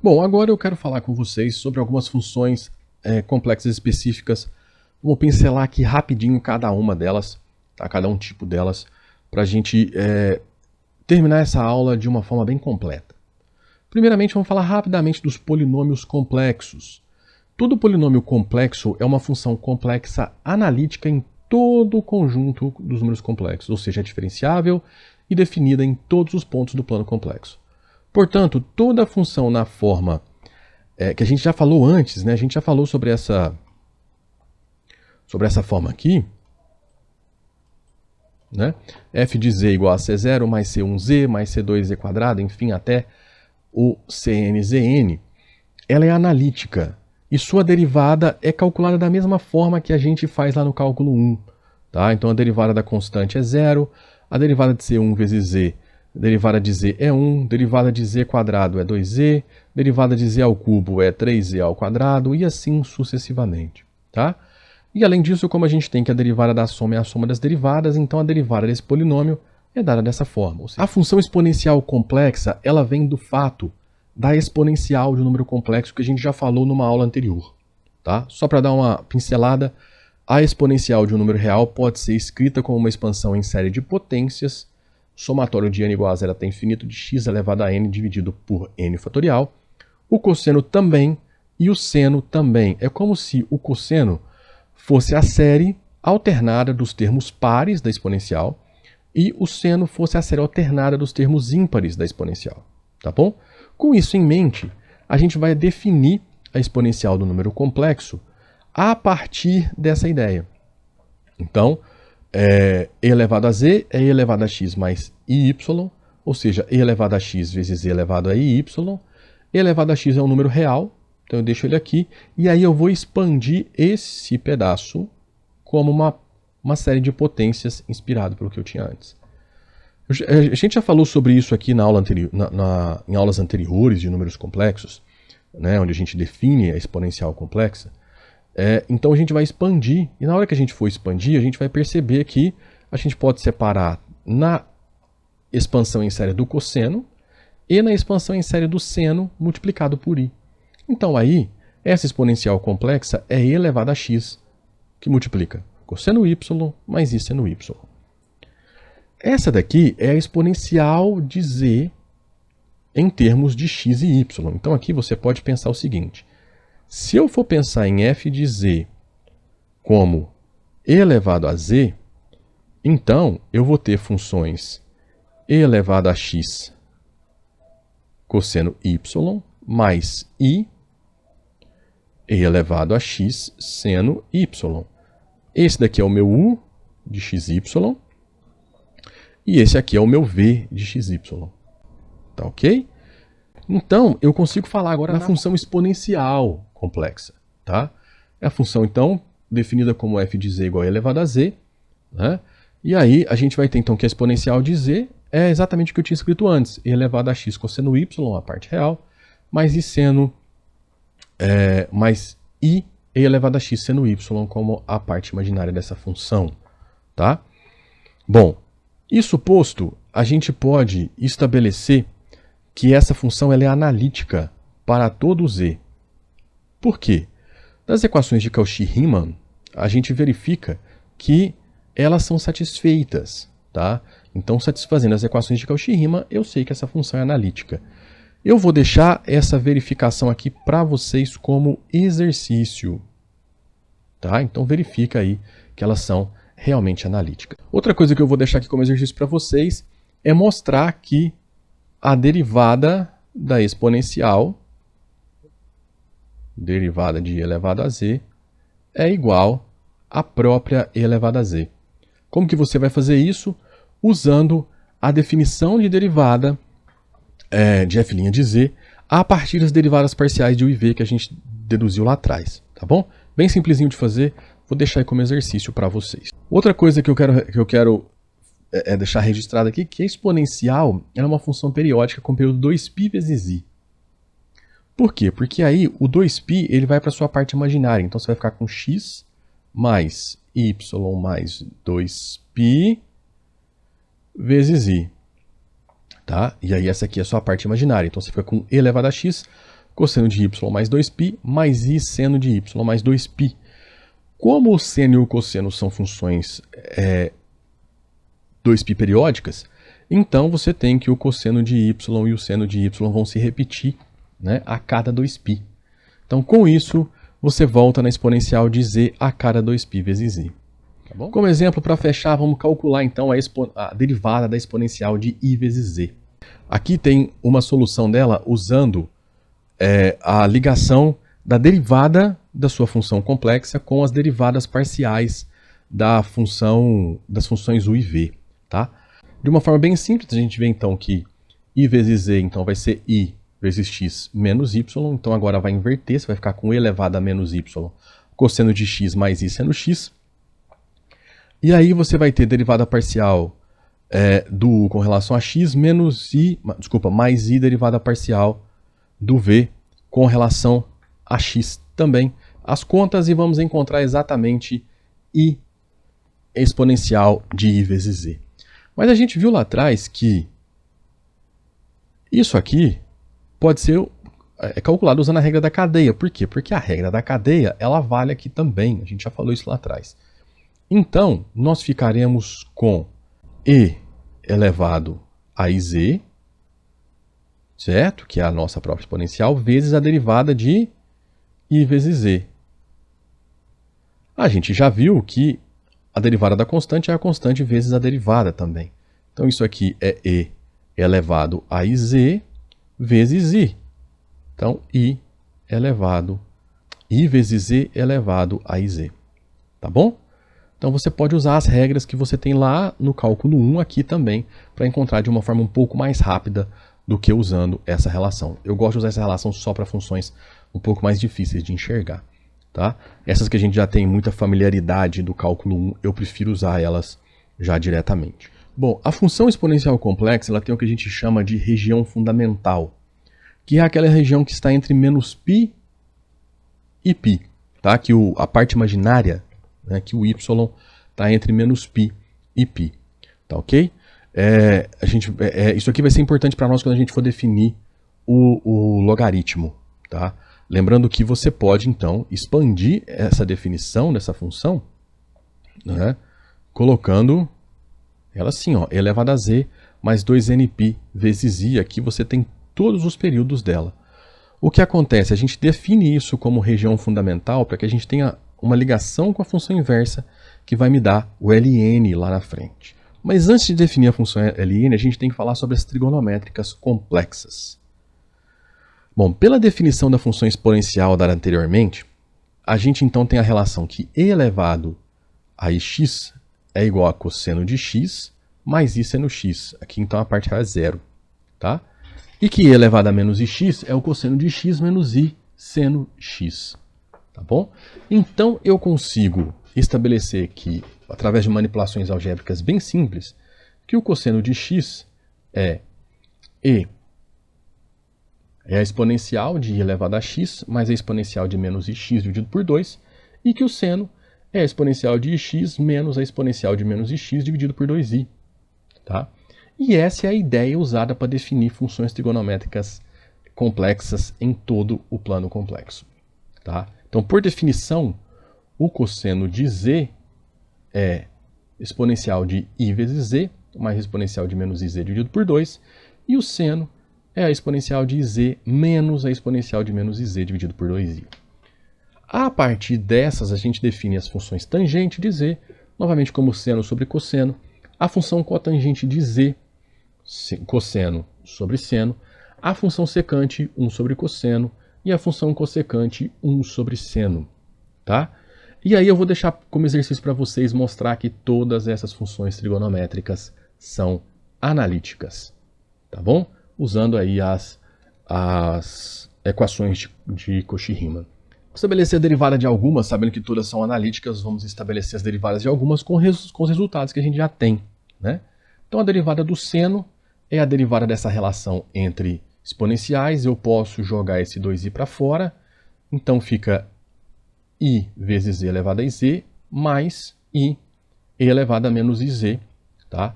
Bom, agora eu quero falar com vocês sobre algumas funções complexas específicas. Vou pincelar aqui rapidinho cada uma delas, tá? Cada um tipo delas, para a gente terminar essa aula de uma forma bem completa. Primeiramente, vamos falar rapidamente dos polinômios complexos. Todo polinômio complexo é uma função complexa analítica em todo o conjunto dos números complexos, ou seja, é diferenciável e definida em todos os pontos do plano complexo. Portanto, toda função na forma que a gente já falou antes, né? A gente já falou sobre essa forma aqui, né? F de z igual a C0 mais C1z mais C2z quadrado, enfim, até o CNZN. Ela é analítica e sua derivada é calculada da mesma forma que a gente faz lá no cálculo 1. Tá? Então a derivada da constante é 0, a derivada de C1 vezes z, derivada de z é 1, derivada de z quadrado é 2z, derivada de z ao cubo é 3z ao quadrado e assim sucessivamente. Tá? E além disso, como a gente tem que a derivada da soma é a soma das derivadas, então a derivada desse polinômio é dada dessa forma. Ou seja, a função exponencial complexa ela vem do fato da exponencial de um número complexo que a gente já falou numa aula anterior. Tá? Só para dar uma pincelada, a exponencial de um número real pode ser escrita como uma expansão em série de potências, somatório de n igual a zero até infinito de x elevado a n dividido por n fatorial. O cosseno também e o seno também. É como se o cosseno fosse a série alternada dos termos pares da exponencial e o seno fosse a série alternada dos termos ímpares da exponencial. Tá bom? Com isso em mente, a gente vai definir a exponencial do número complexo a partir dessa ideia. Então, e elevado a z é e elevado a x mais iy, ou seja, e elevado a x vezes e elevado a iy. E elevado a x é um número real, então eu deixo ele aqui, e aí eu vou expandir esse pedaço como uma série de potências inspirado pelo que eu tinha antes. A gente já falou sobre isso aqui na aula anterior, em aulas anteriores de números complexos, né, onde a gente define a exponencial complexa. Então a gente vai expandir, e na hora que a gente for expandir, a gente vai perceber que a gente pode separar na expansão em série do cosseno e na expansão em série do seno multiplicado por i. Então aí, essa exponencial complexa é e elevado a x, que multiplica cosseno y mais i seno y. Essa daqui é a exponencial de z em termos de x e y. Então aqui você pode pensar o seguinte: se eu for pensar em f de z como e elevado a z, então eu vou ter funções e elevado a x cosseno y mais i e elevado a x seno y. Esse daqui é o meu u de xy e esse aqui é o meu v de xy. Tá ok? Então, eu consigo falar agora na função exponencial complexa. Tá? É a função, então, definida como f de z igual a e elevado a z. Né? E aí, a gente vai ter, então, que a exponencial de z é exatamente o que eu tinha escrito antes. E elevado a x cosseno y, a parte real, mais i seno, mais i e elevado a x seno y como a parte imaginária dessa função. Tá? Bom, isso posto, a gente pode estabelecer que essa função ela é analítica para todo z. Por quê? Das equações de Cauchy-Riemann, a gente verifica que elas são satisfeitas. Tá? Então, satisfazendo as equações de Cauchy-Riemann, eu sei que essa função é analítica. Eu vou deixar essa verificação aqui para vocês como exercício. Tá? Então, verifica aí que elas são realmente analíticas. Outra coisa que eu vou deixar aqui como exercício para vocês é mostrar que a derivada da exponencial, derivada de e elevado a z, é igual à própria e elevado a z. Como que você vai fazer isso? Usando a definição de derivada de f' de z a partir das derivadas parciais de u e v que a gente deduziu lá atrás. Tá bom? Bem simplesinho de fazer, vou deixar aí como exercício para vocês. Outra coisa que eu quero deixar registrado aqui, que a exponencial é uma função periódica com período 2π vezes i. Por quê? Porque aí o 2π ele vai para a sua parte imaginária, então você vai ficar com x mais y mais 2π vezes i. Tá? E aí essa aqui é a sua parte imaginária, então você fica com e elevado a x cosseno de y mais 2π mais i seno de y mais 2π. Como o seno e o cosseno são funções 2π periódicas, então você tem que o cosseno de y e o seno de y vão se repetir, né, a cada 2π. Então, com isso, você volta na exponencial de z a cada 2π vezes z. Tá bom? Como exemplo, para fechar, vamos calcular então a derivada da exponencial de i vezes z. Aqui tem uma solução dela usando a ligação da derivada da sua função complexa com as derivadas parciais das funções u e v. Tá? De uma forma bem simples, a gente vê então que i vezes z então, vai ser i vezes x menos y. Então agora vai inverter, você vai ficar com e elevado a menos y, cosseno de x mais i seno x. E aí você vai ter derivada parcial do u com relação a x menos mais i derivada parcial do v com relação a x também. As contas e vamos encontrar exatamente i exponencial de i vezes z. Mas a gente viu lá atrás que isso aqui pode ser calculado usando a regra da cadeia. Por quê? Porque a regra da cadeia ela vale aqui também. A gente já falou isso lá atrás. Então, nós ficaremos com e elevado a iz, certo? Que é a nossa própria exponencial, vezes a derivada de i vezes z. A gente já viu que a derivada da constante é a constante vezes a derivada também. Então, isso aqui é e elevado a iz vezes i. Então, i vezes z elevado a iz. Tá bom? Então, você pode usar as regras que você tem lá no cálculo 1 aqui também para encontrar de uma forma um pouco mais rápida do que usando essa relação. Eu gosto de usar essa relação só para funções um pouco mais difíceis de enxergar. Tá? Essas que a gente já tem muita familiaridade do cálculo 1, eu prefiro usar elas já diretamente. Bom, a função exponencial complexa ela tem o que a gente chama de região fundamental, que é aquela região que está entre menos π e π. Tá? Que a parte imaginária, né, que o y está entre menos π e π. Tá ok? Isso aqui vai ser importante para nós quando a gente for definir o logaritmo. Tá? Lembrando que você pode, então, expandir essa definição dessa função, né, colocando ela assim, ó, elevado a z mais 2nπ vezes i. Aqui você tem todos os períodos dela. O que acontece? A gente define isso como região fundamental para que a gente tenha uma ligação com a função inversa que vai me dar o ln lá na frente. Mas antes de definir a função ln, a gente tem que falar sobre as trigonométricas complexas. Bom, pela definição da função exponencial dada anteriormente, a gente então tem a relação que e elevado a ix é igual a cosseno de x mais i seno x. Aqui então a parte é zero. Tá? E que e elevado a menos ix é o cosseno de x menos i seno x. Tá bom? Então eu consigo estabelecer que, através de manipulações algébricas bem simples, que o cosseno de x é a exponencial de i elevado a x mais a exponencial de menos ix dividido por 2, e que o seno é a exponencial de ix menos a exponencial de menos ix dividido por 2i. Tá? E essa é a ideia usada para definir funções trigonométricas complexas em todo o plano complexo. Tá? Então, por definição, o cosseno de z é exponencial de i vezes z mais exponencial de menos iz dividido por 2, e o seno é a exponencial de z menos a exponencial de menos iz dividido por 2i. A partir dessas, a gente define as funções tangente de z, novamente como seno sobre cosseno, a função cotangente de z, cosseno sobre seno, a função secante 1 sobre cosseno e a função cossecante 1 sobre seno. Tá? E aí eu vou deixar como exercício para vocês mostrar que todas essas funções trigonométricas são analíticas. Tá bom? Usando aí as equações de Cauchy-Riemann. Estabelecer a derivada de algumas, sabendo que todas são analíticas, vamos estabelecer as derivadas de algumas com os resultados que a gente já tem. Né? Então a derivada do seno é a derivada dessa relação entre exponenciais. Eu posso jogar esse 2i para fora, então fica i vezes e elevado a iz mais i elevado a menos iz. Tá?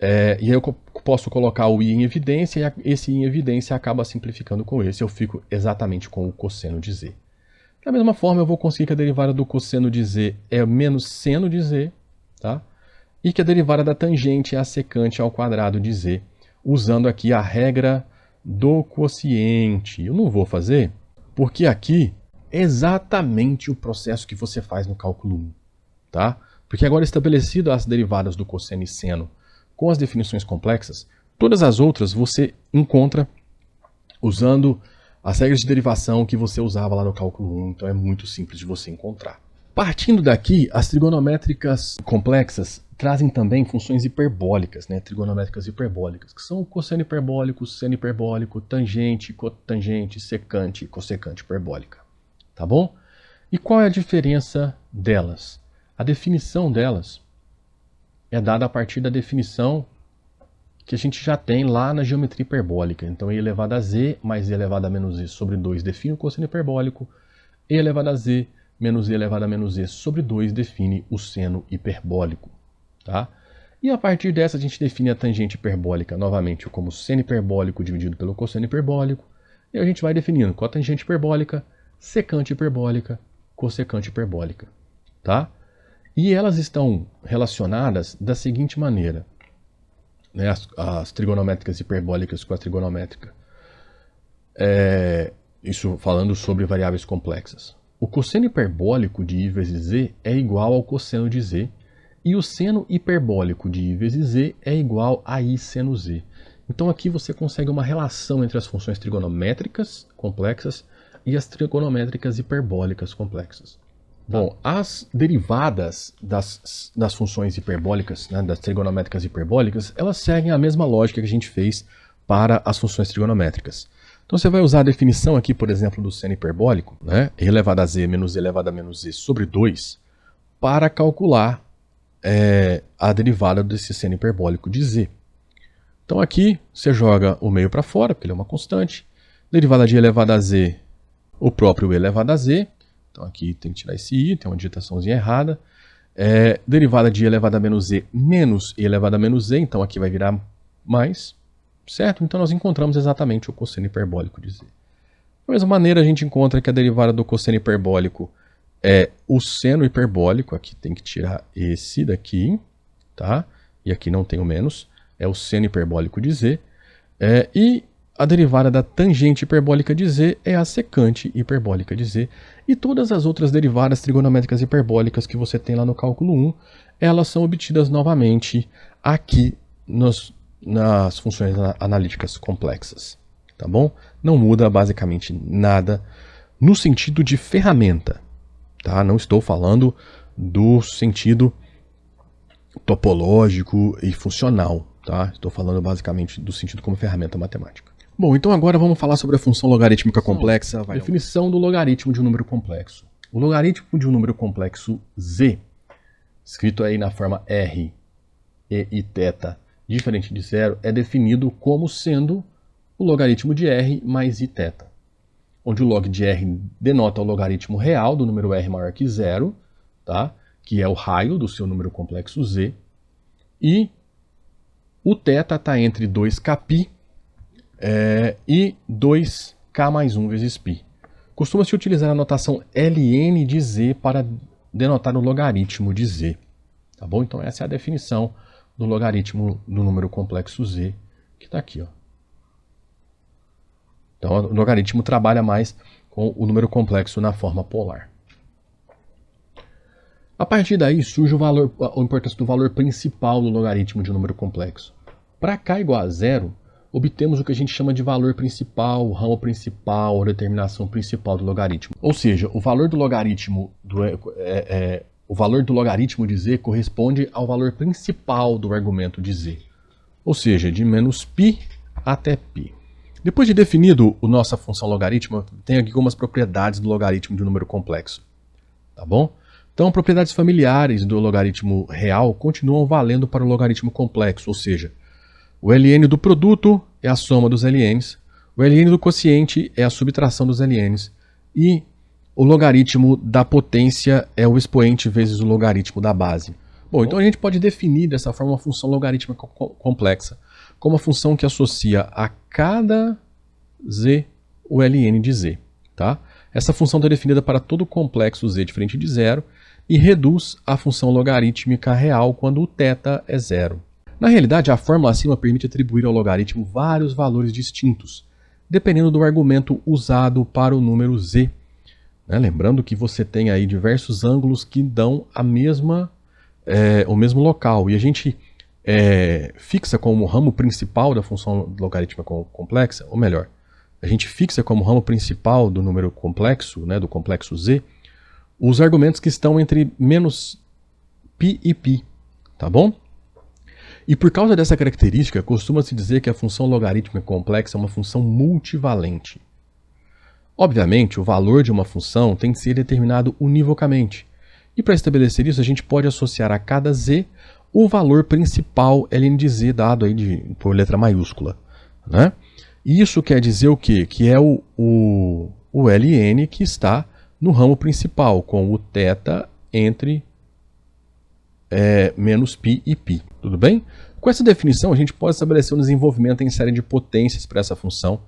E aí eu posso colocar o i em evidência, e esse i em evidência acaba simplificando com esse. Eu fico exatamente com o cosseno de z. Da mesma forma, eu vou conseguir que a derivada do cosseno de z é menos seno de z, tá? E que a derivada da tangente é a secante ao quadrado de z, usando aqui a regra do quociente. Eu não vou fazer, porque aqui é exatamente o processo que você faz no cálculo 1, tá? Porque agora estabelecido as derivadas do cosseno e seno com as definições complexas, todas as outras você encontra usando as regras de derivação que você usava lá no cálculo 1, então é muito simples de você encontrar. Partindo daqui, as trigonométricas complexas trazem também funções hiperbólicas, né? Trigonométricas hiperbólicas, que são o cosseno hiperbólico, seno hiperbólico, tangente, cotangente, secante e cossecante hiperbólica. Tá bom? E qual é a diferença delas? A definição delas é dada a partir da definição que a gente já tem lá na geometria hiperbólica. Então, e elevado a z mais e elevado a menos z sobre 2 define o cosseno hiperbólico, e elevado a z menos e elevado a menos z sobre 2 define o seno hiperbólico. Tá? E a partir dessa a gente define a tangente hiperbólica novamente como seno hiperbólico dividido pelo cosseno hiperbólico, e a gente vai definindo cotangente hiperbólica, secante hiperbólica, cossecante hiperbólica. Tá? E elas estão relacionadas da seguinte maneira, né? As trigonométricas hiperbólicas com a trigonométrica. Isso falando sobre variáveis complexas. O cosseno hiperbólico de i vezes z é igual ao cosseno de z, e o seno hiperbólico de i vezes z é igual a i seno z. Então aqui você consegue uma relação entre as funções trigonométricas complexas e as trigonométricas hiperbólicas complexas. Bom, as derivadas das funções hiperbólicas, né, das trigonométricas hiperbólicas, elas seguem a mesma lógica que a gente fez para as funções trigonométricas. Então você vai usar a definição aqui, por exemplo, do seno hiperbólico, né, e elevado a z menos e elevado a menos z sobre 2, para calcular a derivada desse seno hiperbólico de z. Então aqui você joga o meio para fora, porque ele é uma constante. Derivada de e elevado a z, o próprio e elevado a z. Então aqui tem que tirar esse i, tem uma digitaçãozinha errada. Derivada de e elevado a menos z menos e elevado a menos z, então aqui vai virar mais, certo? Então nós encontramos exatamente o cosseno hiperbólico de z. Da mesma maneira a gente encontra que a derivada do cosseno hiperbólico é o seno hiperbólico, aqui tem que tirar esse daqui, tá? E aqui não tem o menos, é o seno hiperbólico de z. E a derivada da tangente hiperbólica de z é a secante hiperbólica de z. E todas as outras derivadas trigonométricas hiperbólicas que você tem lá no cálculo 1, elas são obtidas novamente aqui nas funções analíticas complexas. Tá bom? Não muda basicamente nada no sentido de ferramenta. Tá? Não estou falando do sentido topológico e funcional. Tá? Estou falando basicamente do sentido como ferramenta matemática. Bom, então agora vamos falar sobre a função logarítmica complexa. Definição do logaritmo de um número complexo. O logaritmo de um número complexo z, escrito aí na forma r e i θ diferente de zero, é definido como sendo o logaritmo de r mais iθ, onde o log de r denota o logaritmo real do número r maior que zero, tá? Que é o raio do seu número complexo z, e o θ está entre 2kπ e 2k mais 1 vezes π. Costuma-se utilizar a notação ln de z para denotar o logaritmo de z. Tá bom? Então essa é a definição do logaritmo do número complexo z, que está aqui. Ó. Então o logaritmo trabalha mais com o número complexo na forma polar. A partir daí surge a importância do valor principal do logaritmo de um número complexo. Para k igual a zero, obtemos o que a gente chama de valor principal, ramo principal, ou determinação principal do logaritmo. Ou seja, o valor do logaritmo de z corresponde ao valor principal do argumento de z. Ou seja, de menos π até π. Depois de definido a nossa função logarítmica, tem aqui algumas propriedades do logaritmo de um número complexo. Tá bom? Então, propriedades familiares do logaritmo real continuam valendo para o logaritmo complexo, ou seja, o ln do produto é a soma dos ln's, o ln do quociente é a subtração dos ln's, e o logaritmo da potência é o expoente vezes o logaritmo da base. Bom, então a gente pode definir dessa forma uma função logarítmica complexa como uma função que associa a cada z o ln de z. Tá? Essa função está definida para todo complexo z diferente de zero e reduz a função logarítmica real quando o θ é zero. Na realidade, a fórmula acima permite atribuir ao logaritmo vários valores distintos, dependendo do argumento usado para o número z. Lembrando que você tem aí diversos ângulos que dão o mesmo local, e a gente fixa como ramo principal da função logarítmica complexa, ou melhor, a gente fixa como ramo principal do número complexo, do complexo z, os argumentos que estão entre menos π e π, tá bom? E por causa dessa característica, costuma-se dizer que a função logarítmica complexa é uma função multivalente. Obviamente, o valor de uma função tem que ser determinado univocamente. E para estabelecer isso, a gente pode associar a cada z o valor principal ln de z dado aí por letra maiúscula. Né? E isso quer dizer o quê? Que é o ln que está no ramo principal, com o θ entre menos π e π. Tudo bem? Com essa definição, a gente pode estabelecer um desenvolvimento em série de potências para essa função,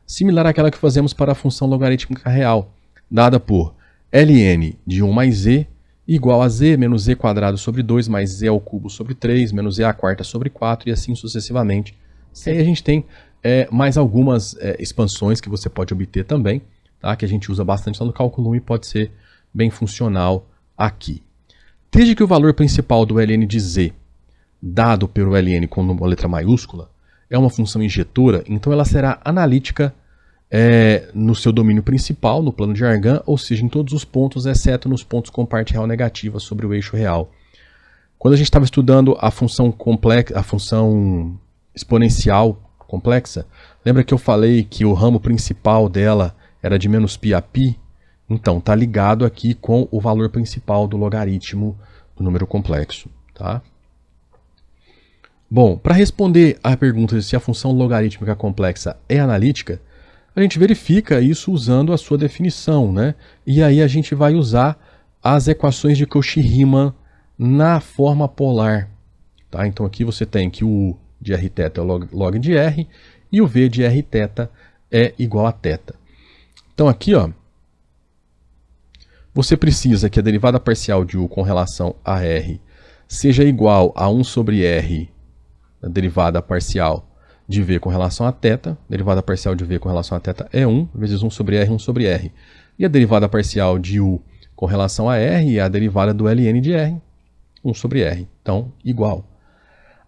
similar àquela que fazemos para a função logarítmica real, dada por ln de 1 mais z igual a z menos z quadrado sobre 2 mais z ao cubo sobre 3 menos z à quarta sobre 4 e assim sucessivamente. E aí a gente tem mais algumas expansões que você pode obter também, tá? Que a gente usa bastante lá no cálculo 1 e pode ser bem funcional aqui. Desde que o valor principal do ln de z, dado pelo ln com uma letra maiúscula, é uma função injetora, então ela será analítica no seu domínio principal, no plano de Argand, ou seja, em todos os pontos, exceto nos pontos com parte real negativa sobre o eixo real. Quando a gente estava estudando a função exponencial complexa, lembra que eu falei que o ramo principal dela era de menos π a π? Então, está ligado aqui com o valor principal do logaritmo do número complexo. Tá? Bom, para responder à pergunta de se a função logarítmica complexa é analítica, a gente verifica isso usando a sua definição, né? E aí a gente vai usar as equações de Cauchy-Riemann na forma polar. Tá? Então aqui você tem que o U de Rθ é log de R e o V de Rθ é igual a θ. Então aqui, ó, você precisa que a derivada parcial de U com relação a R seja igual a 1 sobre R, a derivada parcial de V com relação a θ. Derivada parcial de V com relação a θ é 1, vezes 1 sobre R, 1 sobre R. E a derivada parcial de U com relação a R é a derivada do ln de R, 1 sobre R. Então, igual.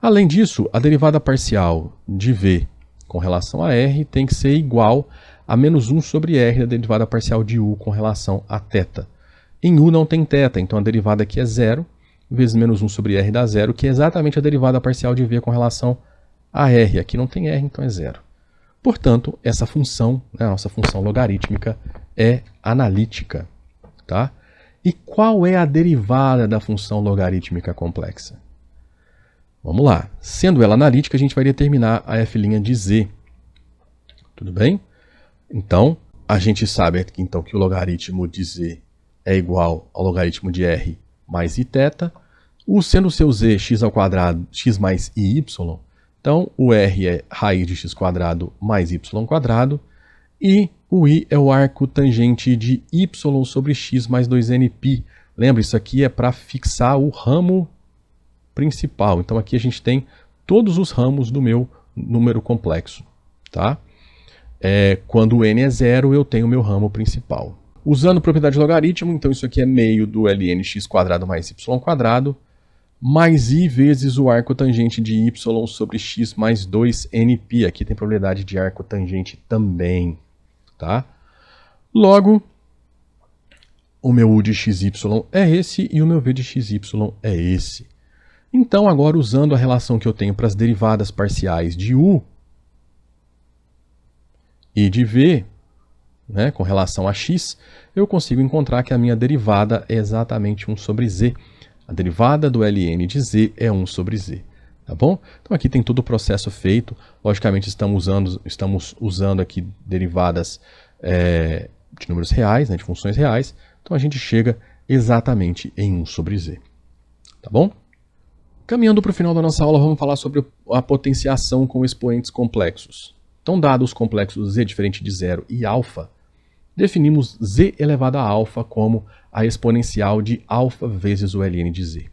Além disso, a derivada parcial de V com relação a R tem que ser igual a menos 1 sobre R da derivada parcial de U com relação a θ. Em U não tem θ, então a derivada aqui é 0, vezes menos 1 sobre R dá 0, que é exatamente a derivada parcial de V com relação a R. Aqui não tem R, então é 0. Portanto, essa função, a nossa função logarítmica, é analítica. Tá? E qual é a derivada da função logarítmica complexa? Vamos lá. Sendo ela analítica, a gente vai determinar a f' de z. Tudo bem? Então, a gente sabe então, que o logaritmo de z é igual ao logaritmo de r mais iθ. Sendo o seu z x ao quadrado, x mais iy, então o r é raiz de x quadrado mais y quadrado, e o i é o arco tangente de y sobre x mais 2nπ. Lembra, isso aqui é para fixar o ramo principal. Então aqui a gente tem todos os ramos do meu número complexo. Tá? Quando o n é 0, eu tenho o meu ramo principal. Usando propriedade de logaritmo, então isso aqui é meio do ln x quadrado mais y quadrado, mais i vezes o arco tangente de y sobre x mais 2nπ. Aqui tem probabilidade de arco tangente também. Tá? Logo, o meu u de xy é esse e o meu v de xy é esse. Então, agora usando a relação que eu tenho para as derivadas parciais de u e de v, né, com relação a x, eu consigo encontrar que a minha derivada é exatamente 1 sobre z. A derivada do ln de z é 1 sobre z. Tá bom? Então aqui tem todo o processo feito. Logicamente estamos usando aqui derivadas de números reais, né, de funções reais. Então a gente chega exatamente em 1 sobre z. Tá bom? Caminhando para o final da nossa aula, vamos falar sobre a potenciação com expoentes complexos. Então, dados complexos z diferente de zero e alfa, definimos z elevado a alfa como a exponencial de alfa vezes o ln de z.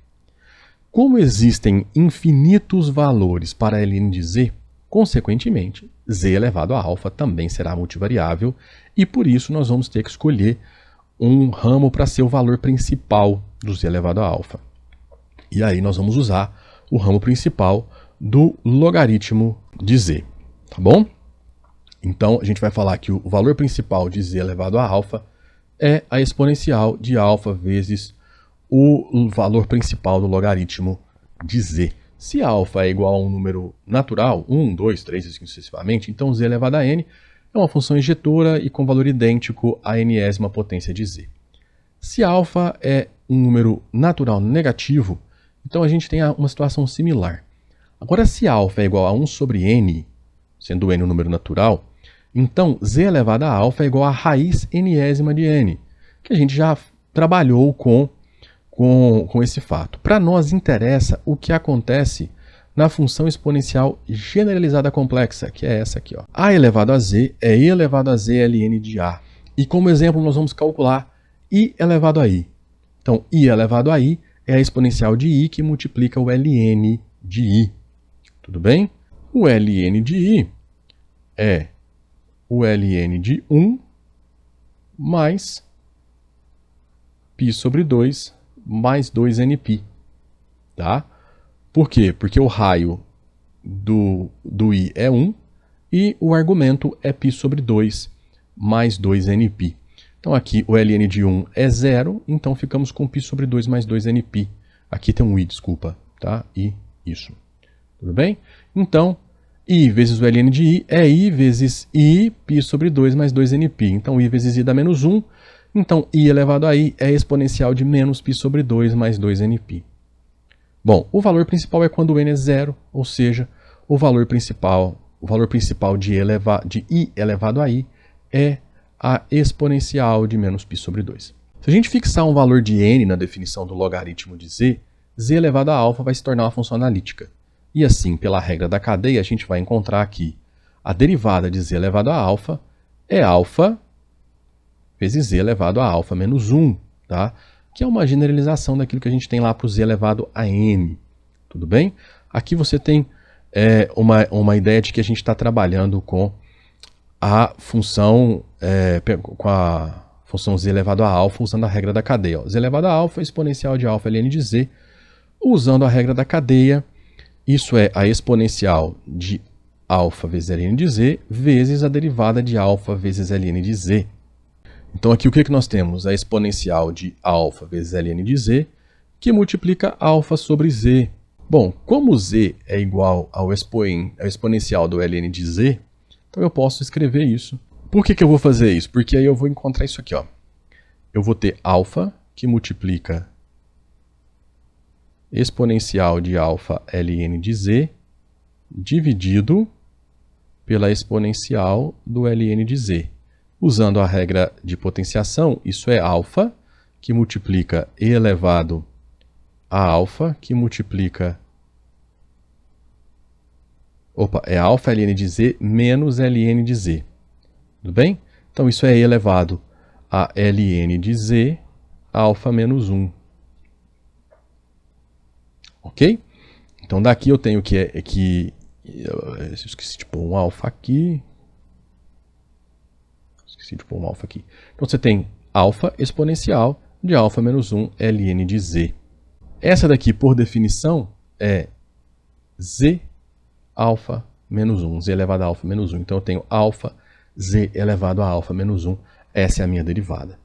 Como existem infinitos valores para ln de z, consequentemente, z elevado a alfa também será multivariável e por isso nós vamos ter que escolher um ramo para ser o valor principal do z elevado a alfa. E aí nós vamos usar o ramo principal do logaritmo de z, tá bom? Então a gente vai falar que o valor principal de z elevado a alfa é a exponencial de alfa vezes o valor principal do logaritmo de z. Se alfa é igual a um número natural, 1, 2, 3 e assim sucessivamente, então z elevado a n é uma função injetora e com valor idêntico à enésima potência de z. Se alfa é um número natural negativo, então a gente tem uma situação similar. Agora, se alfa é igual a 1 sobre n, sendo n um número natural, então z elevado a alfa é igual a raiz enésima de n, que a gente já trabalhou com esse fato. Para nós interessa o que acontece na função exponencial generalizada complexa, que é essa aqui, ó. A elevado a z é e elevado a z ln de a. E como exemplo nós vamos calcular i elevado a i. Então, i elevado a i é a exponencial de i que multiplica o ln de i. Tudo bem? O ln de i é o ln de 1 mais π sobre 2 mais 2nπ. Tá? Por quê? Porque o raio do i é 1 e o argumento é π sobre 2 mais 2nπ. Então aqui o ln de 1 é 0, então ficamos com π sobre 2 mais 2nπ. Aqui tem um i, desculpa, tá? E isso. Tudo bem? Então, i vezes o ln de i é i vezes i π sobre 2 mais 2nπ. Então i vezes i dá menos 1. Então i elevado a i é exponencial de menos π sobre 2 mais 2nπ. Bom, o valor principal é quando n é 0, ou seja, o valor principal de i elevado a i é a exponencial de menos π sobre 2. Se a gente fixar um valor de n na definição do logaritmo de z, z elevado a alfa vai se tornar uma função analítica. E assim, pela regra da cadeia, a gente vai encontrar que a derivada de z elevado a alfa é alfa vezes z elevado a alfa menos 1, tá? Que é uma generalização daquilo que a gente tem lá para o z elevado a n. Tudo bem? Aqui você tem uma ideia de que a gente está trabalhando com a função z elevado a alfa usando a regra da cadeia. Ó. Z elevado a alfa é exponencial de alfa ln de z. Usando a regra da cadeia, isso é a exponencial de alfa vezes ln de z vezes a derivada de alfa vezes ln de z. Então aqui o que nós temos? A exponencial de alfa vezes ln de z, que multiplica alfa sobre z. Bom, como z é igual ao exponencial do ln de z, então eu posso escrever isso. Por que eu vou fazer isso? Porque aí eu vou encontrar isso aqui, ó. Eu vou ter alfa, que multiplica exponencial de alfa ln de z, dividido pela exponencial do ln de z. Usando a regra de potenciação, isso é alfa, que multiplica e elevado a alfa, que multiplica... é alfa ln de z menos ln de z. Tudo bem? Então isso é e elevado a ln de z, alfa menos 1. Ok? Então daqui eu tenho eu esqueci de pôr um alfa aqui. Então você tem alfa exponencial de alfa menos 1 ln de z. Essa daqui, por definição, é z alfa menos 1, z elevado a alfa menos 1. Então eu tenho alfa z elevado a alfa menos 1. Essa é a minha derivada.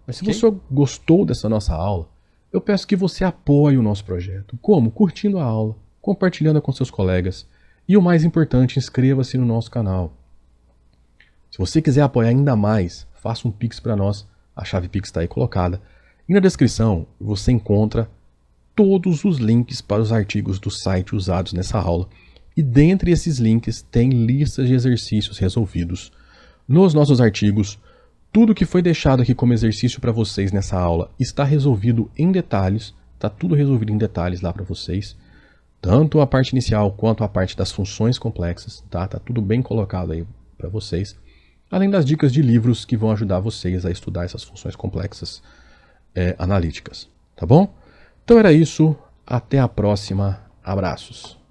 Mas se você gostou dessa nossa aula, eu peço que você apoie o nosso projeto. Como? Curtindo a aula, compartilhando com seus colegas e, o mais importante, inscreva-se no nosso canal. Se você quiser apoiar ainda mais, faça um Pix para nós, a chave Pix está aí colocada. E na descrição você encontra todos os links para os artigos do site usados nessa aula. E dentre esses links tem listas de exercícios resolvidos. Nos nossos artigos, tudo que foi deixado aqui como exercício para vocês nessa aula está resolvido em detalhes, está tudo resolvido em detalhes lá para vocês. tanto a parte inicial quanto a parte das funções complexas, tá? Tá tudo bem colocado aí para vocês. Além das dicas de livros que vão ajudar vocês a estudar essas funções complexas analíticas, tá bom? Então era isso, até a próxima, abraços.